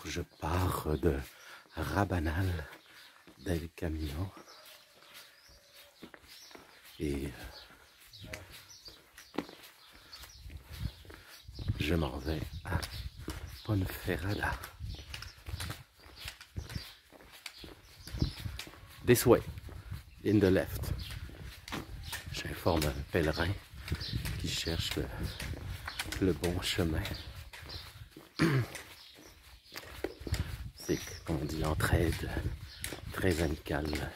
je pars de Rabanal del Camino et je m'en vais à Ponferrada. This way, in the left. J'informe un pèlerin qui cherche le bon chemin. C'est, comme on dit, l'entraide très amicale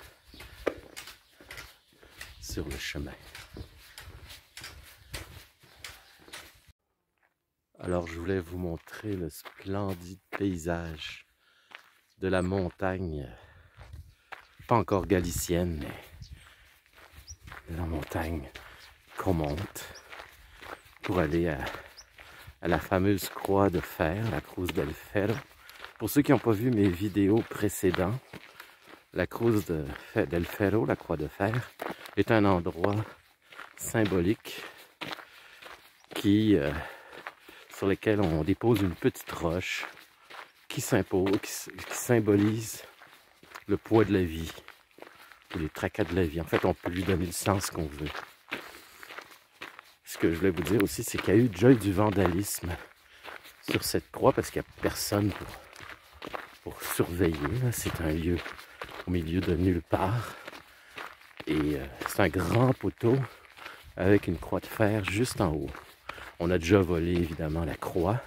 sur le chemin. Alors je voulais vous montrer le splendide paysage de la montagne, pas encore galicienne, mais la montagne qu'on monte pour aller à la fameuse croix de fer, la Cruz del Ferro. Pour ceux qui n'ont pas vu mes vidéos précédentes, la Cruz del Ferro, la croix de fer, est un endroit symbolique sur lequel on dépose une petite roche qui symbolise le poids de la vie, ou les tracas de la vie. En fait, on peut lui donner le sens qu'on veut. Ce que je voulais vous dire aussi, c'est qu'il y a eu déjà du vandalisme sur cette croix parce qu'il n'y a personne pour surveiller. C'est un lieu au milieu de nulle part. Et c'est un grand poteau avec une croix de fer juste en haut. On a déjà volé évidemment la croix.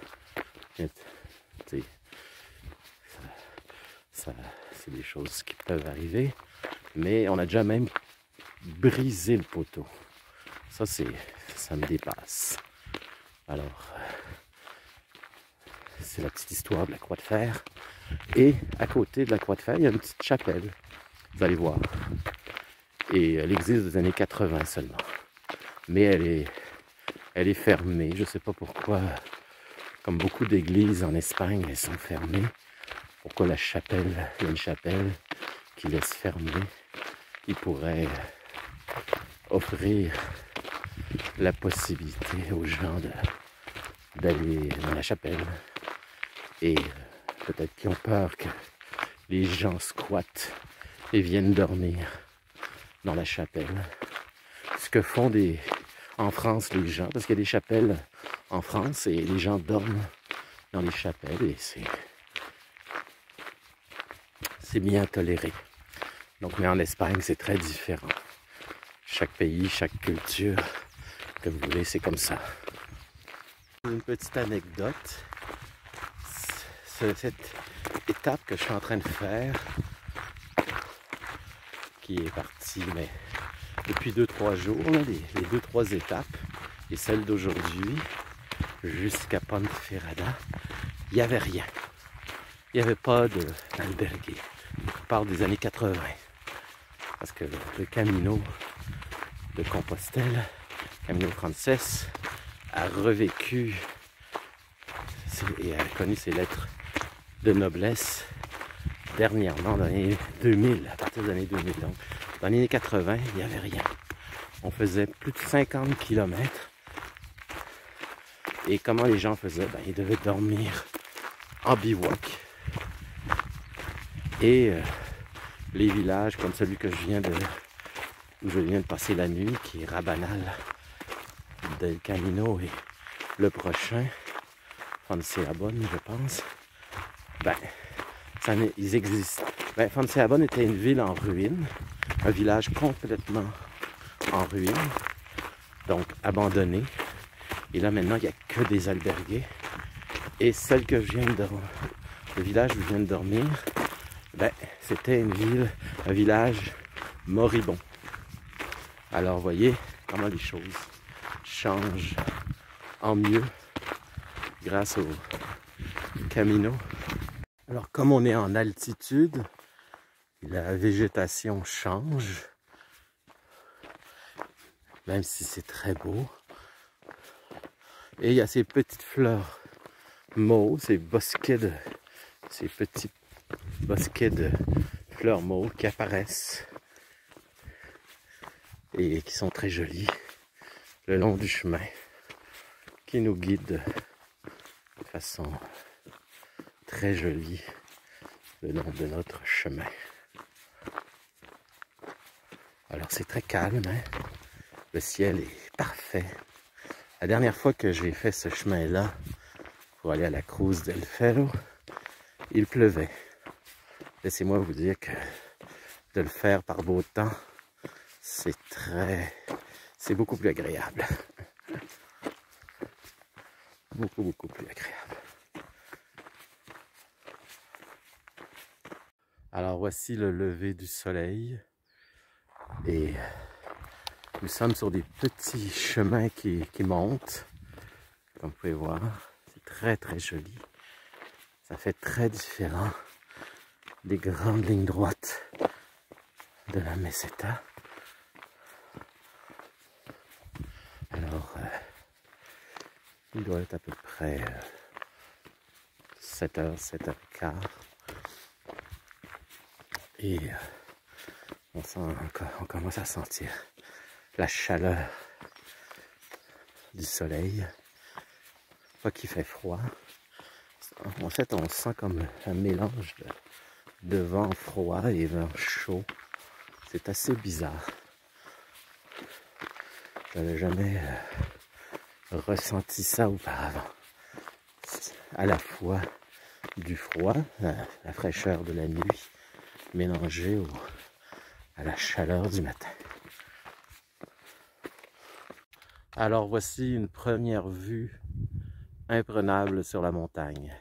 C'est des choses qui peuvent arriver. Mais on a déjà même brisé le poteau. Ça me dépasse. Alors, c'est la petite histoire de la croix de fer. Et à côté de la croix de fer, il y a une petite chapelle. Vous allez voir. Et elle existe des années 80 seulement. Mais elle est fermée. Je ne sais pas pourquoi. Comme beaucoup d'églises en Espagne, elles sont fermées. Pourquoi la chapelle, il y a une chapelle qui laisse fermer. Qui pourrait offrir la possibilité aux gens d'aller dans la chapelle. Et peut-être qu'ils ont peur que les gens squattent et viennent dormir dans la chapelle. Ce que font en France les gens, parce qu'il y a des chapelles en France et les gens dorment dans les chapelles et c'est bien toléré. Donc, mais en Espagne, c'est très différent. Chaque pays, chaque culture, que vous voulez, c'est comme ça. Une petite anecdote. Cette étape que je suis en train de faire, qui est partie mais depuis 2-3 jours, là, les 2-3 étapes, et celle d'aujourd'hui, jusqu'à Ponferrada, il n'y avait rien. Il n'y avait pas d'albergue. On parle des années 80. Parce que le Camino de Compostelle, Camino Frances, a revécu et a connu ses lettres de noblesse dernièrement dans les années 2000, à partir des années 2000. Donc, dans les années 80, il n'y avait rien. On faisait plus de 50 km. Et comment les gens faisaient? Ben, ils devaient dormir en bivouac. Et les villages comme celui où je viens de passer la nuit, qui est Rabanal del Camino, et le prochain, Fonsagrada, je pense, ben, ils existent. Ben, Fonsagrada était une ville en ruine, un village complètement en ruine, donc abandonné. Et là maintenant, il n'y a que des albergues. Et celle que le village où je viens de dormir, ben, c'était un village moribond. Alors, voyez comment les choses changent en mieux grâce au Camino. Alors, comme on est en altitude, la végétation change, même si c'est très beau. Et il y a ces petites fleurs mauves, ces petits bosquets de fleurs mauves qui apparaissent et qui sont très jolies le long du chemin, qui nous guide de façon très joli le long de notre chemin. Alors c'est très calme, hein? Le ciel est parfait. La dernière fois que j'ai fait ce chemin-là pour aller à la Cruz del Ferro, il pleuvait. Laissez-moi vous dire que de le faire par beau temps, c'est beaucoup plus agréable. Beaucoup plus agréable. Alors voici le lever du soleil et nous sommes sur des petits chemins qui montent, comme vous pouvez voir. C'est très joli. Ça fait très différent des grandes lignes droites de la Meseta. Alors, il doit être à peu près 7h, 7h15. Et on commence à sentir la chaleur du soleil. Pas qu'il fait froid. En fait, on sent comme un mélange de vent froid et vent chaud. C'est assez bizarre. Je n'avais jamais ressenti ça auparavant. À la fois du froid, la fraîcheur de la nuit, mélangée à la chaleur du matin. Alors voici une première vue imprenable sur la montagne.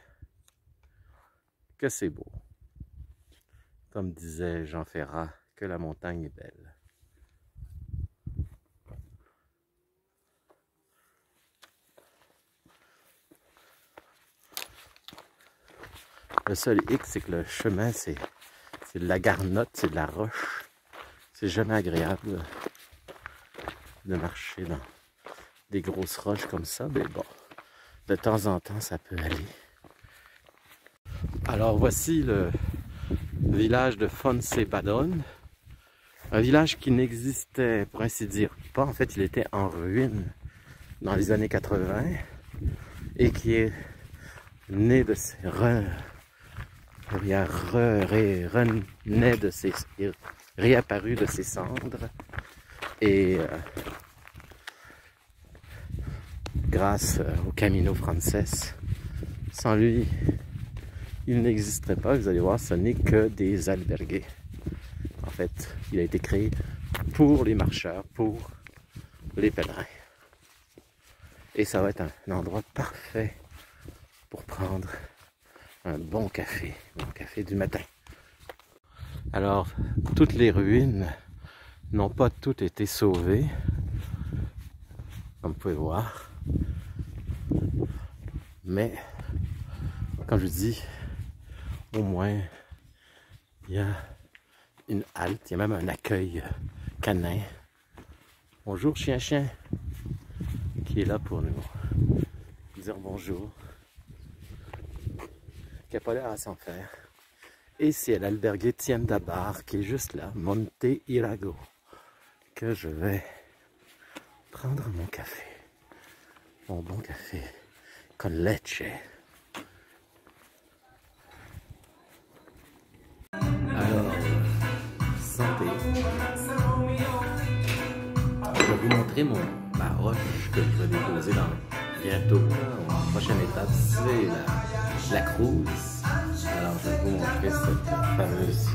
Que c'est beau. Comme disait Jean Ferrat, que la montagne est belle. Le seul hic, c'est que le chemin, c'est de la garnotte, c'est de la roche. C'est jamais agréable de marcher dans des grosses roches comme ça, mais bon, de temps en temps, ça peut aller. Alors voici le village de Fonce-Padrón, un village qui n'existait, pour ainsi dire, pas. En fait, il était en ruine dans les années 80 et qui est né de ses réapparu de ses cendres et grâce au Camino Frances. Sans lui, il n'existerait pas. Vous allez voir, ce n'est que des albergues. En fait, il a été créé pour les marcheurs, pour les pèlerins. Et ça va être un endroit parfait pour prendre un bon café du matin. Alors, toutes les ruines n'ont pas toutes été sauvées, comme vous pouvez voir. Mais, comme je vous dis, au moins, il y a une halte, il y a même un accueil canin. Bonjour chien, qui est là pour nous dire bonjour, qui n'a pas l'air à s'en faire. Et c'est l'albergue Tienda Bar qui est juste là, Monte Irago, que je vais prendre mon café, mon bon café con leche. Alors, santé. Je vais vous montrer ma roche que je vais déposer bientôt. La prochaine étape, c'est la Cruz. Alors, je vais vous montrer cette fameuse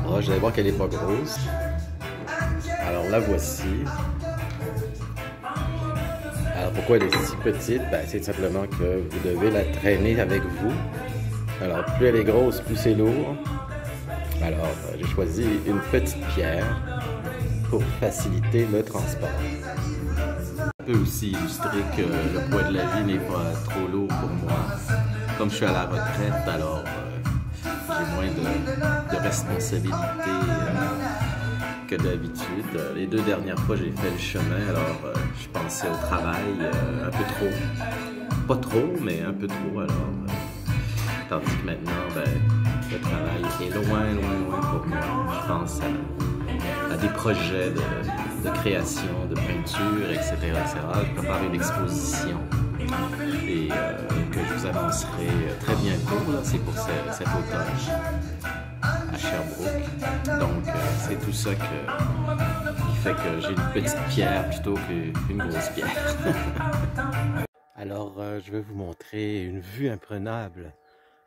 roche. Vous allez voir qu'elle n'est pas grosse. Alors, la voici. Alors, pourquoi elle est si petite? Ben, c'est simplement que vous devez la traîner avec vous. Alors, plus elle est grosse, plus c'est lourd. Alors, j'ai choisi une petite pierre pour faciliter le transport. Ça peut aussi illustrer que le poids de la vie n'est pas trop lourd pour moi. Comme je suis à la retraite, alors j'ai moins de responsabilités que d'habitude. Les 2 dernières fois, j'ai fait le chemin, alors je pensais au travail un peu trop. Pas trop, mais un peu trop, alors. Tandis que maintenant, le travail est loin pour moi. Je pense à des projets de création, de peinture, etc. Je prépare une exposition et que je vous annoncerai très bientôt. C'est pour cet automne à Sherbrooke. Donc c'est tout ça qui fait que j'ai une petite pierre plutôt qu'une grosse pierre. Alors je vais vous montrer une vue imprenable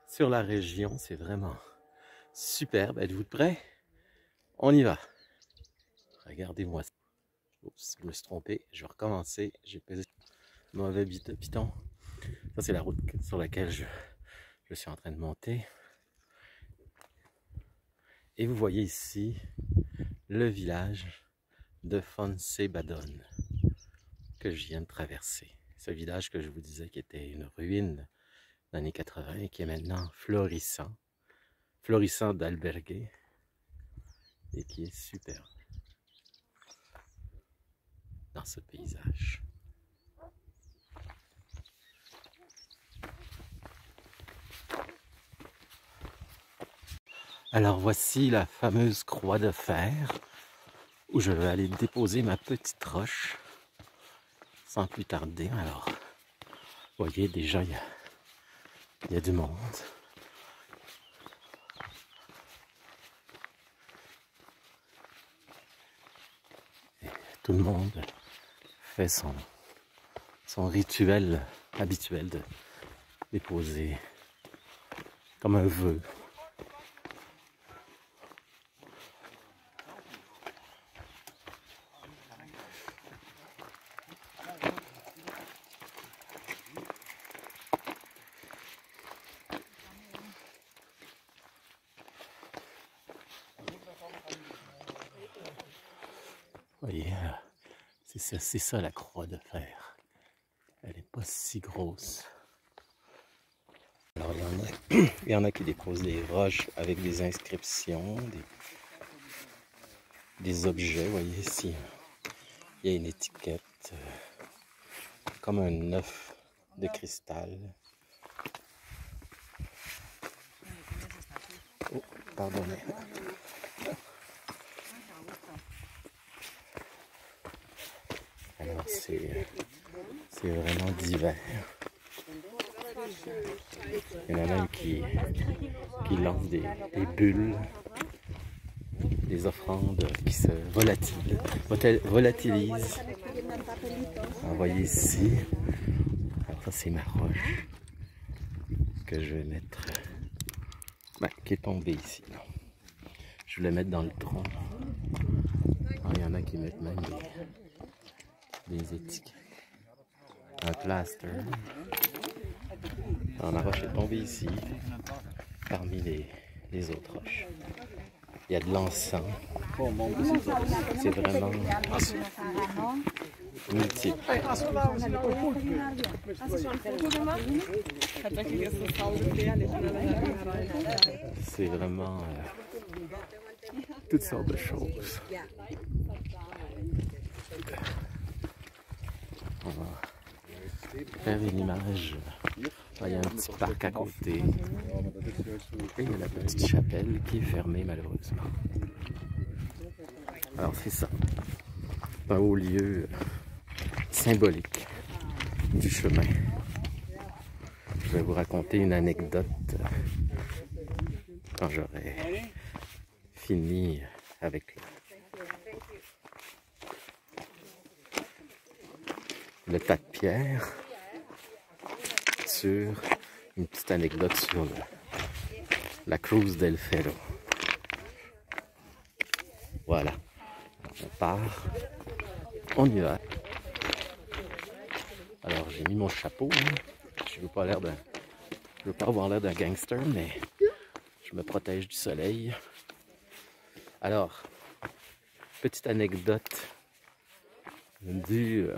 sur la région. C'est vraiment superbe. Êtes-vous prêts? On y va. Regardez-moi ça. Oups, je me suis trompé. Je vais recommencer. J'ai pesé mauvais piton. Ça, c'est la route sur laquelle je suis en train de monter. Et vous voyez ici le village de Fonce-Badon que je viens de traverser. Ce village que je vous disais qui était une ruine des années 80 et qui est maintenant florissant d'albergues et qui est superbe dans ce paysage. Alors voici la fameuse croix de fer où je vais aller déposer ma petite roche sans plus tarder. Alors, vous voyez déjà il y a du monde. Et tout le monde fait son rituel habituel de déposer comme un vœu. Vous voyez, c'est ça la croix de fer. Elle n'est pas si grosse. Alors il y en a qui déposent des roches avec des inscriptions, des objets. Vous voyez ici, il y a une étiquette comme un œuf de cristal. Oh, pardonnez. Alors c'est vraiment divers. Il y en a même qui lancent des bulles, des offrandes qui se volatilisent. Vous voyez ici, alors ça c'est ma roche que je vais mettre, qui est tombée ici. Là. Je vais la mettre dans le tronc. Alors, il y en a qui mettent même des étiquettes, un plaster. Alors, ma roche est tombée ici, parmi les autres roches. Il y a de l'encens. C'est vraiment multiple. C'est vraiment toutes sortes de choses. On va faire une image. Il y a un petit parc à côté. Et il y a la petite chapelle qui est fermée malheureusement. Alors c'est ça. Un haut lieu symbolique du chemin. Je vais vous raconter une anecdote quand j'aurai fini avec le tas de pierres, sur une petite anecdote sur la Cruz del Ferro. Voilà, on part, on y va. Alors j'ai mis mon chapeau, hein. Je veux pas avoir l'air d'un gangster, mais je me protège du soleil. Alors, petite anecdote de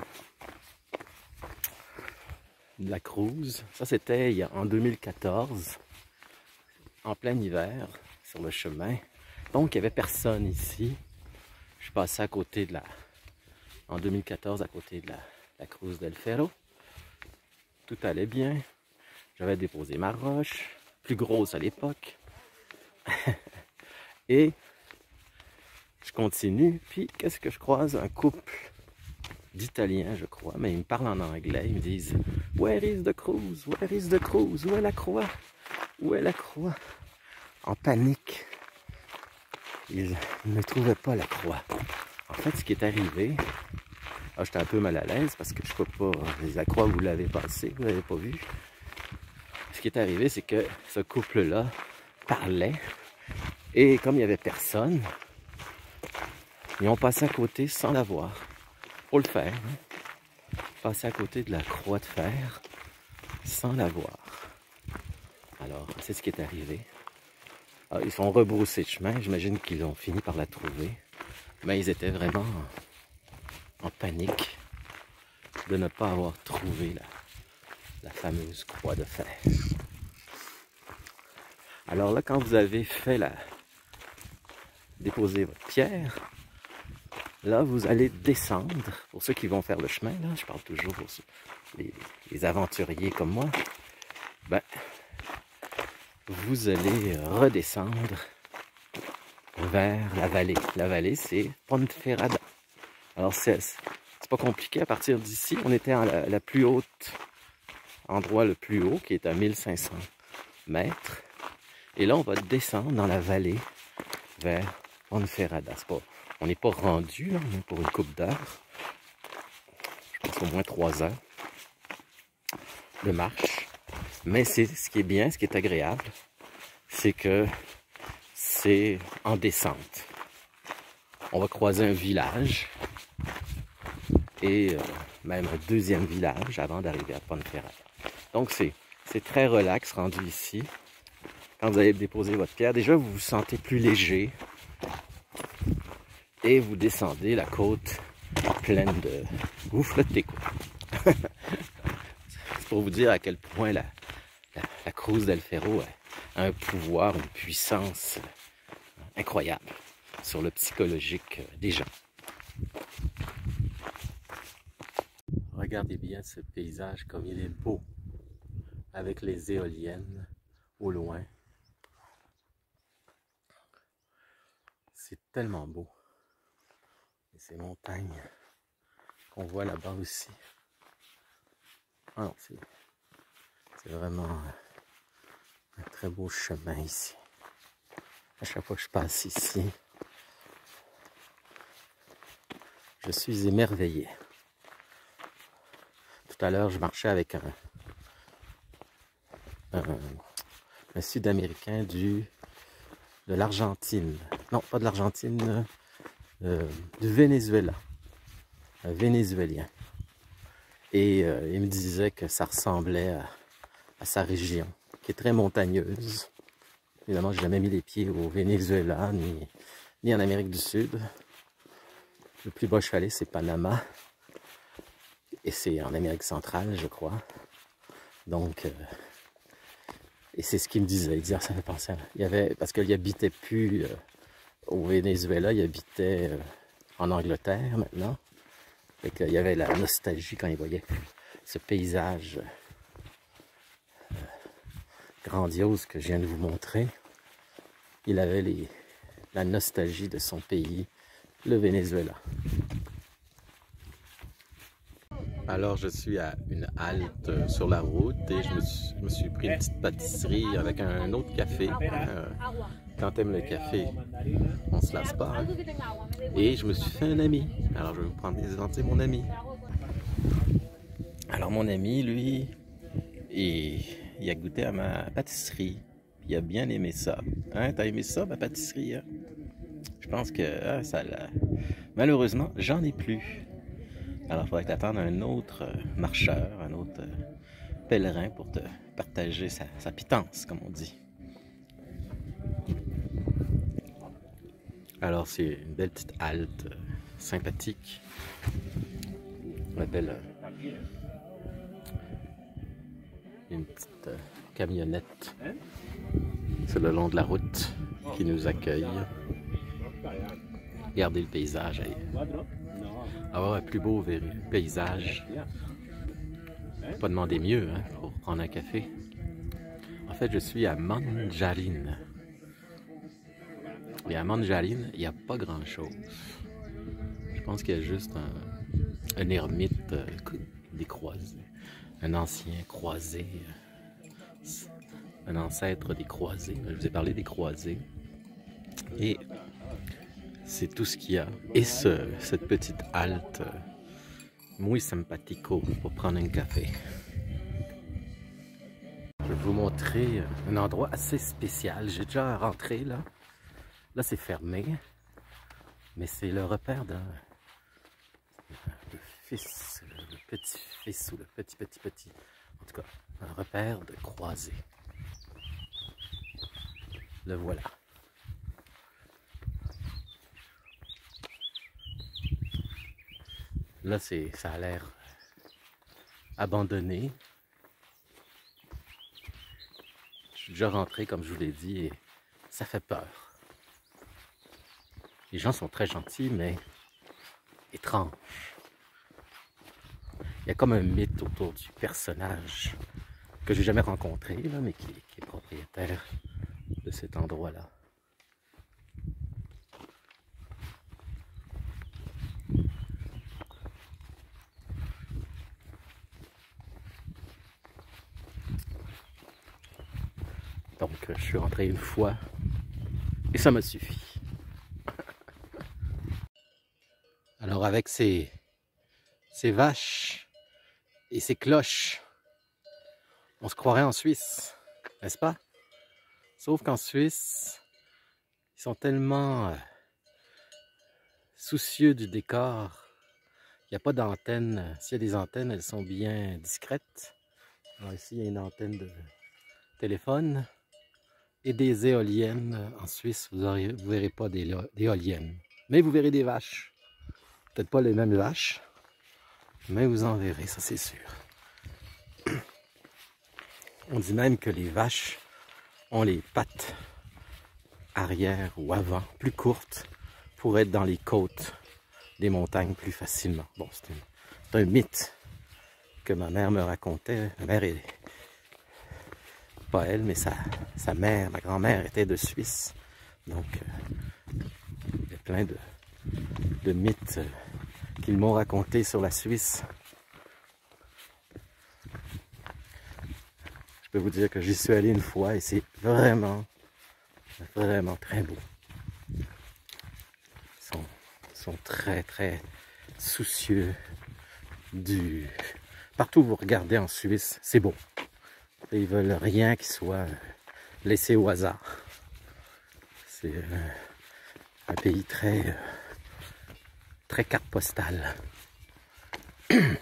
la Cruz. Ça c'était en 2014, en plein hiver, sur le chemin. Donc il n'y avait personne ici. Je passais à côté en 2014, à côté de la Cruz del Ferro. Tout allait bien. J'avais déposé ma roche, plus grosse à l'époque. Et je continue, puis qu'est-ce que je croise? Un couple d'Italiens, je crois, mais ils me parlent en anglais. Ils me disent Where is the cruise? Where is the cruise? Où est la croix? Où est la croix? En panique. Ils ne trouvaient pas la croix. En fait, ce qui est arrivé... Ah, j'étais un peu mal à l'aise parce que je peux pas... La croix, vous l'avez passée, vous l'avez pas vu. Ce qui est arrivé, c'est que ce couple-là parlait. Et comme il n'y avait personne, ils ont passé à côté sans la voir. Faut le faire. Hein? Passer à côté de la croix de fer sans la voir. Alors, c'est ce qui est arrivé. Alors, ils sont rebroussés de chemin. J'imagine qu'ils ont fini par la trouver. Mais ils étaient vraiment en panique de ne pas avoir trouvé la fameuse croix de fer. Alors là, quand vous avez fait déposer votre pierre, là, vous allez descendre. Pour ceux qui vont faire le chemin, là, je parle toujours pour les aventuriers comme moi, ben, vous allez redescendre vers la vallée. La vallée, c'est Ponferrada. Alors, c'est pas compliqué. À partir d'ici, on était à la plus haute, endroit le plus haut, qui est à 1500 mètres. Et là, on va descendre dans la vallée vers Ponferrada. On n'est pas rendu, là, on est pour une couple d'heures. Je pense au moins 3 heures de marche. Mais c'est ce qui est bien, ce qui est agréable, c'est que c'est en descente. On va croiser un village et même un deuxième village avant d'arriver à Ponferrada. Donc c'est très relax rendu ici. Quand vous allez déposer votre pierre, déjà vous vous sentez plus léger et vous descendez la côte pleine de... Vous flottez quoi. C'est pour vous dire à quel point la Cruz del Ferro a un pouvoir, une puissance incroyable sur le psychologique des gens. Regardez bien ce paysage comme il est beau, avec les éoliennes au loin. C'est tellement beau. Et ces montagnes qu'on voit là-bas aussi. Ah non, c'est vraiment un très beau chemin ici. À chaque fois que je passe ici, je suis émerveillé. Tout à l'heure, je marchais avec un Sud-Américain de l'Argentine. Non, pas de l'Argentine, du Venezuela. Un Vénézuélien. Et il me disait que ça ressemblait à sa région, qui est très montagneuse. Évidemment, je n'ai jamais mis les pieds au Venezuela, ni en Amérique du Sud. Le plus bas que je suis allé, c'est Panama. Et c'est en Amérique centrale, je crois. Donc, et c'est ce qu'il me disait. Il disait, ça fait penser à... parce qu'il habitait plus au Venezuela, il habitait en Angleterre maintenant. Fait qu'il y avait la nostalgie quand il voyait ce paysage grandiose que je viens de vous montrer. Il avait la nostalgie de son pays, le Venezuela. Alors je suis à une halte sur la route et je me suis pris une petite pâtisserie avec un autre café. Quand t'aimes le café, on se lasse pas. Hein? Et je me suis fait un ami. Alors je vais vous présenter mon ami. Alors mon ami, lui, il a goûté à ma pâtisserie. Il a bien aimé ça. Hein, t'as aimé ça, ma pâtisserie? Hein? Je pense que ça l'a... Malheureusement, j'en ai plus. Alors il faudrait t'attendre un autre marcheur, un autre pèlerin pour te partager sa pitance, comme on dit. Alors c'est une belle petite halte sympathique. On appelle une petite camionnette. C'est le long de la route qui nous accueille. Regardez le paysage. Avoir un plus beau paysage. Pas demander mieux hein, pour prendre un café. En fait, je suis à Manjarín. Et à Manjarín, il n'y a pas grand-chose. Je pense qu'il y a juste un ermite des croisés. un ancien croisé, un ancêtre des croisés. Je vous ai parlé des croisés. Et c'est tout ce qu'il y a. Et cette petite halte muy simpatico pour prendre un café. Je vais vous montrer un endroit assez spécial. J'ai déjà rentré là. Là, c'est fermé. Mais c'est le repère d'un fils, le petit-fils ou le petit. En tout cas, un repère de croisé. Le voilà. Là, ça a l'air abandonné. Je suis déjà rentré, comme je vous l'ai dit, et ça fait peur. Les gens sont très gentils, mais étranges. Il y a comme un mythe autour du personnage que j'ai jamais rencontré, là, mais qui est propriétaire de cet endroit-là. Donc, je suis rentré une fois et ça m'a suffi. Alors, avec ces vaches et ces cloches, on se croirait en Suisse, n'est-ce pas? Sauf qu'en Suisse, ils sont tellement soucieux du décor. Il n'y a pas d'antenne. S'il y a des antennes, elles sont bien discrètes. Alors ici, il y a une antenne de téléphone et des éoliennes. En Suisse, vous ne verrez pas d'éoliennes. Mais vous verrez des vaches. Peut-être pas les mêmes vaches, mais vous en verrez, ça c'est sûr. On dit même que les vaches ont les pattes arrière ou avant plus courtes pour être dans les côtes des montagnes plus facilement. Bon, c'est un mythe que ma mère me racontait. Ma mère est pas elle, mais sa mère, ma grand-mère était de Suisse. Donc, il y a plein de mythes qu'ils m'ont racontés sur la Suisse. Je peux vous dire que j'y suis allé une fois et c'est vraiment très beau. Ils sont très soucieux du... Partout où vous regardez en Suisse, c'est beau. Ils veulent rien qui soit laissé au hasard. C'est un pays très carte postale. Ce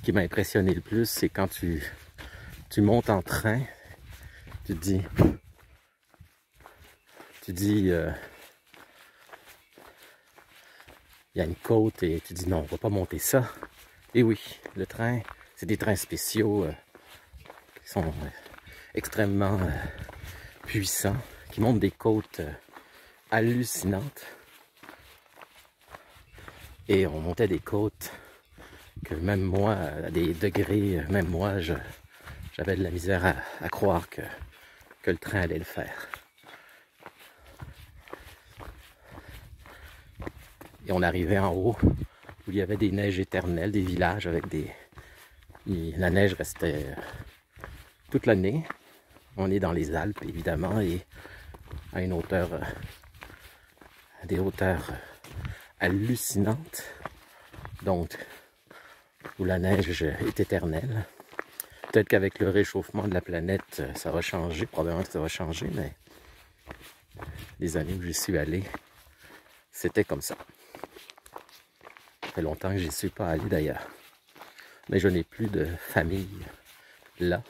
qui m'a impressionné le plus, c'est quand tu montes en train, tu dis il y a une côte et tu dis non, on va pas monter ça. Et oui, le train, c'est des trains spéciaux qui sont extrêmement puissants, qui montent des côtes hallucinantes. Et on montait des côtes que même moi, à des degrés, même moi, j'avais de la misère à croire que le train allait le faire. Et on arrivait en haut, où il y avait des neiges éternelles, des villages avec la neige restait toute l'année. On est dans les Alpes, évidemment, et à une hauteur, des hauteurs hallucinantes. Donc, où la neige est éternelle. Peut-être qu'avec le réchauffement de la planète, ça va changer. Probablement que ça va changer, mais les années où j'y suis allé, c'était comme ça. Ça fait longtemps que j'y suis pas allé d'ailleurs. Mais je n'ai plus de famille là.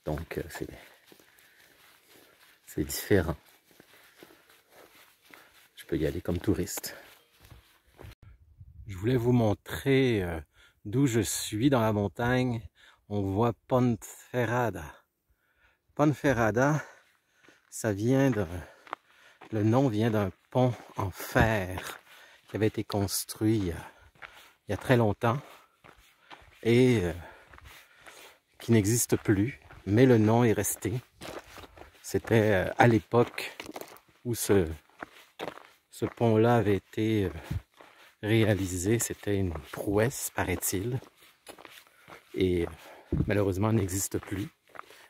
Donc, c'est différent. Je peux y aller comme touriste. Je voulais vous montrer d'où je suis dans la montagne. On voit Ponferrada. Ponferrada, ça vient le nom vient d'un pont en fer qui avait été construit il y a très longtemps et qui n'existe plus, mais le nom est resté. C'était à l'époque où ce pont-là avait été réalisé, c'était une prouesse, paraît-il. Et malheureusement, n'existe plus.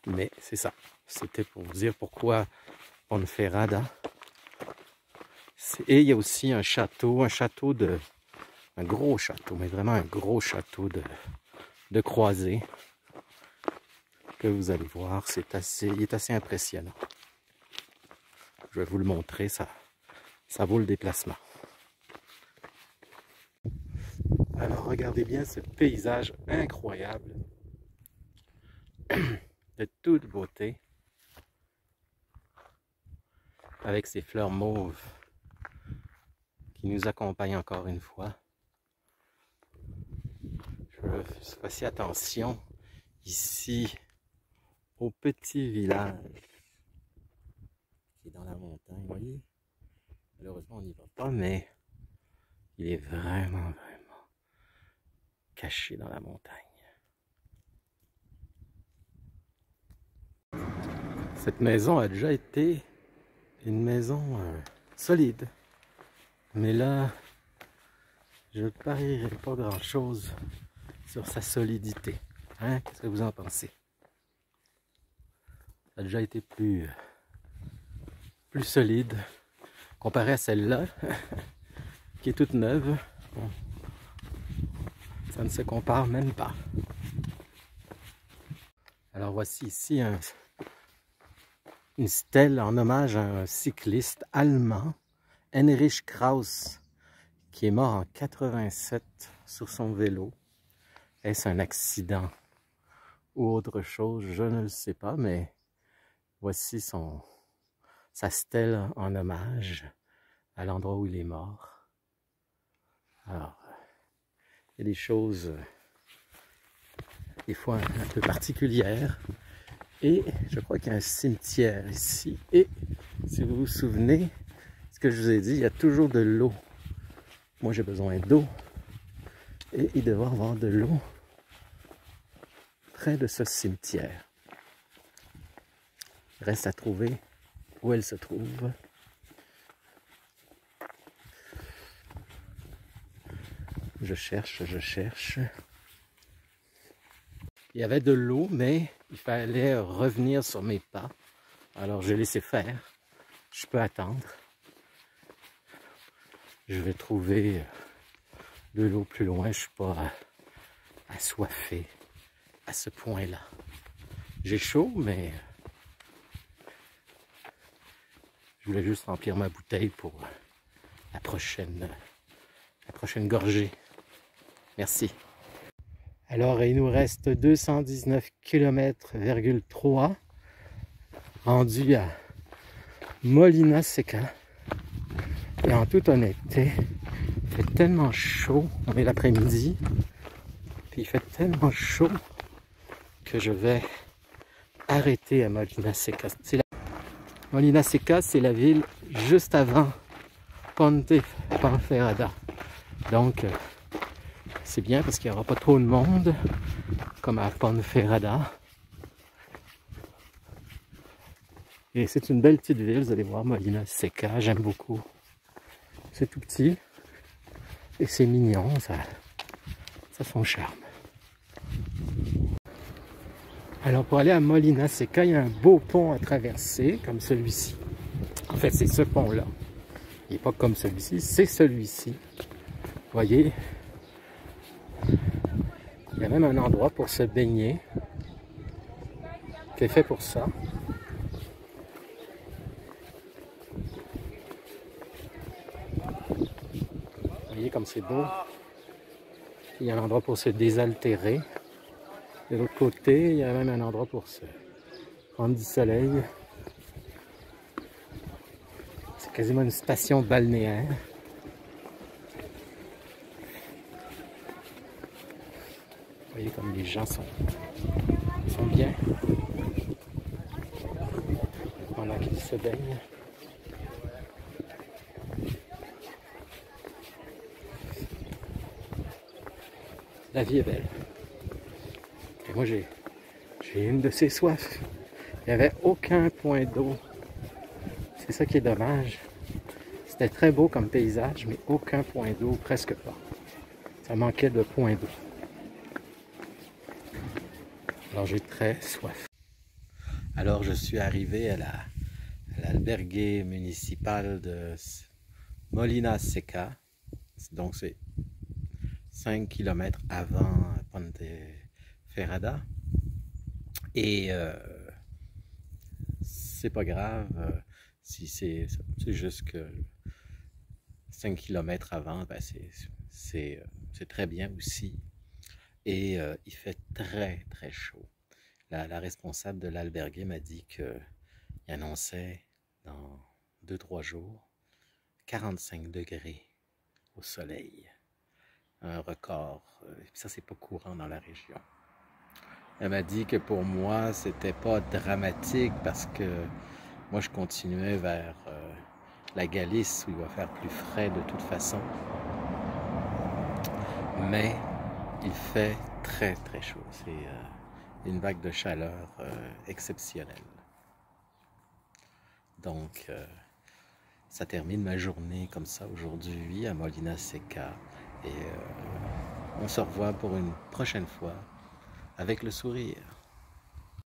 Mais c'est ça. C'était pour vous dire pourquoi Ponferrada. Et il y a aussi un château un gros château, mais vraiment un gros château de croisée que vous allez voir. Il est assez impressionnant. Je vais vous le montrer, ça vaut le déplacement. Alors regardez bien ce paysage incroyable de toute beauté avec ces fleurs mauves qui nous accompagnent encore une fois. Je fasse attention ici au petit village qui est dans la montagne. Vous voyez, malheureusement on n'y va pas, mais il est vraiment caché dans la montagne. Cette maison a déjà été une maison solide. Mais là, je ne parierai pas grand-chose sur sa solidité. Hein? Qu'est-ce que vous en pensez? Ça a déjà été plus solide comparé à celle-là, qui est toute neuve. Bon, ça ne se compare même pas. Alors voici ici une stèle en hommage à un cycliste allemand, Heinrich Kraus, qui est mort en 87 sur son vélo. Est-ce un accident ou autre chose? Je ne le sais pas, mais voici sa stèle en hommage à l'endroit où il est mort. Alors, il y a des choses des fois un peu particulières. Et je crois qu'il y a un cimetière ici. Et si vous vous souvenez, ce que je vous ai dit, il y a toujours de l'eau. Moi, j'ai besoin d'eau. Et il devrait y avoir de l'eau près de ce cimetière. Reste à trouver où elle se trouve. Je cherche. Il y avait de l'eau, mais il fallait revenir sur mes pas. Alors, j'ai laissé faire. Je peux attendre. Je vais trouver de l'eau plus loin. Je ne suis pas assoiffé à ce point-là. J'ai chaud, mais je voulais juste remplir ma bouteille pour la prochaine gorgée. Merci. Alors, il nous reste 219 km,3 rendus à Molina Seca. Et en toute honnêteté, il fait tellement chaud, on est l'après-midi, puis il fait tellement chaud que je vais arrêter à Molina Seca. Molina Seca, c'est la ville juste avant Ponferrada. Donc, c'est bien parce qu'il n'y aura pas trop de monde, comme à Ponferrada. Et c'est une belle petite ville, vous allez voir, Molina Seca, j'aime beaucoup. C'est tout petit et c'est mignon, ça a son charme. Alors pour aller à Molina Seca, il y a un beau pont à traverser, comme celui-ci. En fait, c'est ce pont-là. Il n'est pas comme celui-ci, c'est celui-ci. Vous voyez, il y a même un endroit pour se baigner, qui est fait pour ça. Vous voyez comme c'est beau. Il y a un endroit pour se désaltérer. De l'autre côté, il y a même un endroit pour se prendre du soleil. C'est quasiment une station balnéaire. Vous voyez comme les gens sont bien pendant qu'ils se baignent. La vie est belle. Et moi j'ai une de ces soifs. Il n'y avait aucun point d'eau. C'est ça qui est dommage. C'était très beau comme paysage, mais aucun point d'eau, presque pas. Ça manquait de points d'eau. Alors j'ai très soif. Alors je suis arrivé à l'albergue municipal de Molina Seca. Donc c'est 5 km avant Ponteferrada. Et c'est pas grave si c'est juste que 5 km avant, ben c'est très bien aussi. Et il fait très très chaud. La responsable de l'albergue m'a dit qu'il annonçait dans 2-3 jours 45 degrés au soleil. Un record. Ça, c'est pas courant dans la région. Elle m'a dit que pour moi, c'était pas dramatique parce que moi, je continuais vers la Galice où il va faire plus frais de toute façon. Mais il fait très très chaud. C'est une vague de chaleur exceptionnelle. Donc, ça termine ma journée comme ça aujourd'hui à Molina Seca. Et on se revoit pour une prochaine fois avec le sourire.